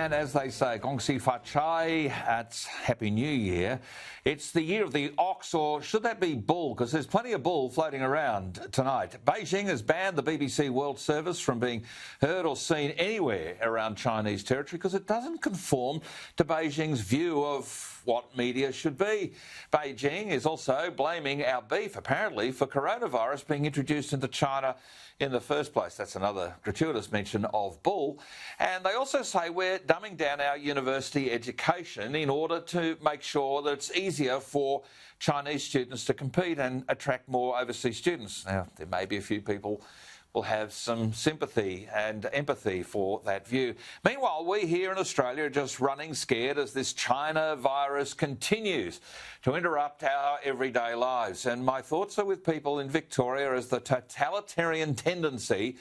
And as they say, Gong Si Fa Chai, it's Happy New Year. It's the year of the ox, or should that be bull? Because there's plenty of bull floating around tonight. Beijing has banned the BBC World Service from being heard or seen anywhere around Chinese territory because it doesn't conform to Beijing's view of what media should be. Beijing is also blaming our beef, apparently, for coronavirus being introduced into China in the first place. That's another gratuitous mention of bull. And they also say we're dumbing down our university education in order to make sure that it's easier for Chinese students to compete and attract more overseas students. Now, there may be a few people will have some sympathy and empathy for that view. Meanwhile, we here in Australia are just running scared as this China virus continues to interrupt our everyday lives. And my thoughts are with people in Victoria as the totalitarian tendency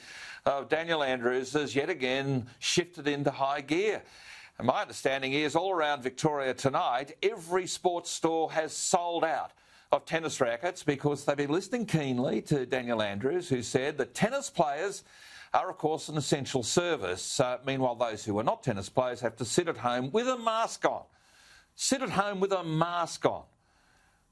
of Daniel Andrews has yet again shifted into high gear. And my understanding is all around Victoria tonight, every sports store has sold out of tennis rackets because they've been listening keenly to Daniel Andrews, who said that tennis players are, of course, an essential service. Meanwhile, those who are not tennis players have to sit at home with a mask on. Sit at home with a mask on.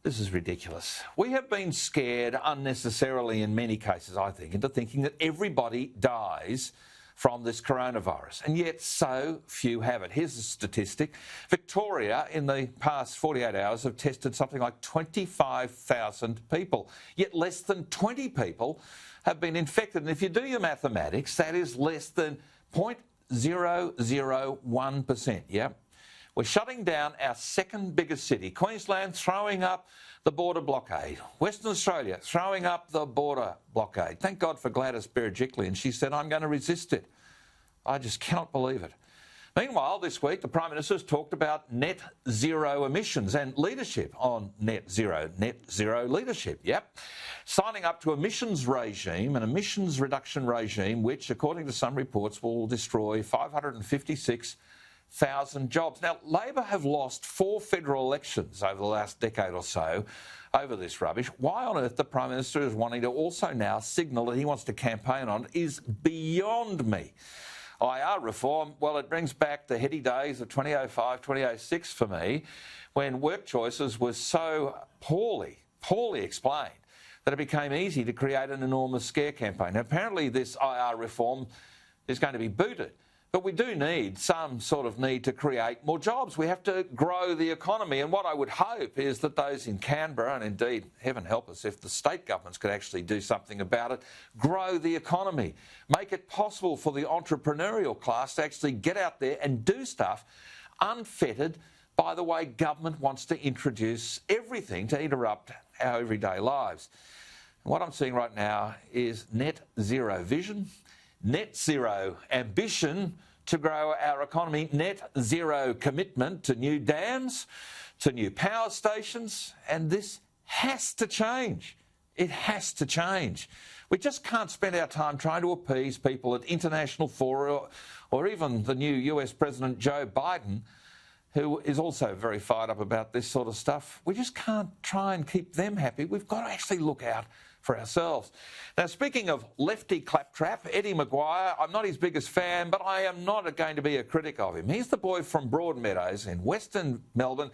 This is ridiculous. We have been scared unnecessarily in many cases, I think, into thinking that everybody dies from this coronavirus, and yet so few have it. Here's a statistic. Victoria, in the past 48 hours, have tested something like 25,000 people, yet less than 20 people have been infected. And if you do your mathematics, that is less than 0.001%, yeah? We're shutting down our second biggest city. Queensland throwing up the border blockade. Western Australia throwing up the border blockade. Thank God for Gladys Berejiklian. She said, I'm going to resist it. I just cannot believe it. Meanwhile, this week, the Prime Minister has talked about net zero emissions and leadership on net zero leadership, yep. Signing up to emissions regime, an emissions reduction regime, which, according to some reports, will destroy 556,000 jobs. Now, Labor have lost 4 federal elections over the last decade or so over this rubbish. Why on earth the Prime Minister is wanting to also now signal that he wants to campaign on it is beyond me. IR reform, well, it brings back the heady days of 2005, 2006 for me, when work choices were so poorly explained that it became easy to create an enormous scare campaign. Now, apparently this IR reform is going to be booted. But we do need some sort of need to create more jobs. We have to grow the economy. And what I would hope is that those in Canberra, and indeed, heaven help us, if the state governments could actually do something about it, grow the economy, make it possible for the entrepreneurial class to actually get out there and do stuff unfettered by the way government wants to introduce everything to interrupt our everyday lives. And what I'm seeing right now is net zero vision, net zero ambition to grow our economy, net zero commitment to new dams, to new power stations, and this has to change. It has to change. We just can't spend our time trying to appease people at international fora or even the new US President Joe Biden, who is also very fired up about this sort of stuff. We just can't try and keep them happy. We've got to actually look out for ourselves. Now, speaking of lefty claptrap, Eddie Maguire, I'm not his biggest fan, but I am not going to be a critic of him. He's the boy from Broadmeadows in Western Melbourne.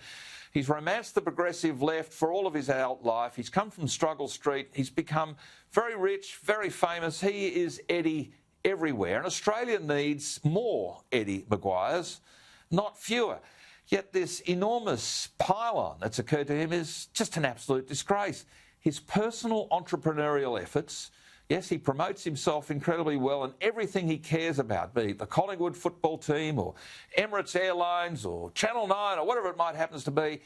He's romanced the progressive left for all of his adult life. He's come from Struggle Street. He's become very rich, very famous. He is Eddie everywhere. And Australia needs more Eddie Maguires, not fewer. Yet this enormous pile-on that's occurred to him is just an absolute disgrace. His personal entrepreneurial efforts, yes, he promotes himself incredibly well in everything he cares about, be it the Collingwood football team or Emirates Airlines or Channel 9 or whatever it might happen to be.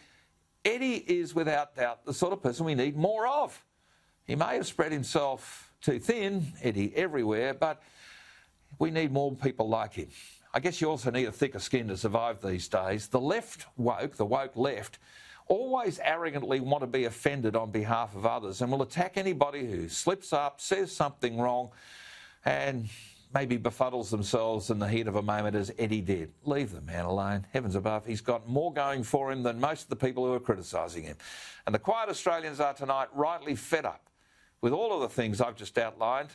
Eddie is without doubt the sort of person we need more of. He may have spread himself too thin, Eddie everywhere, but we need more people like him. I guess you also need a thicker skin to survive these days. The left woke, the woke left, always arrogantly want to be offended on behalf of others and will attack anybody who slips up, says something wrong and maybe befuddles themselves in the heat of a moment as Eddie did. Leave the man alone. Heavens above, he's got more going for him than most of the people who are criticising him. And the quiet Australians are tonight rightly fed up with all of the things I've just outlined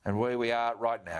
and where we are right now.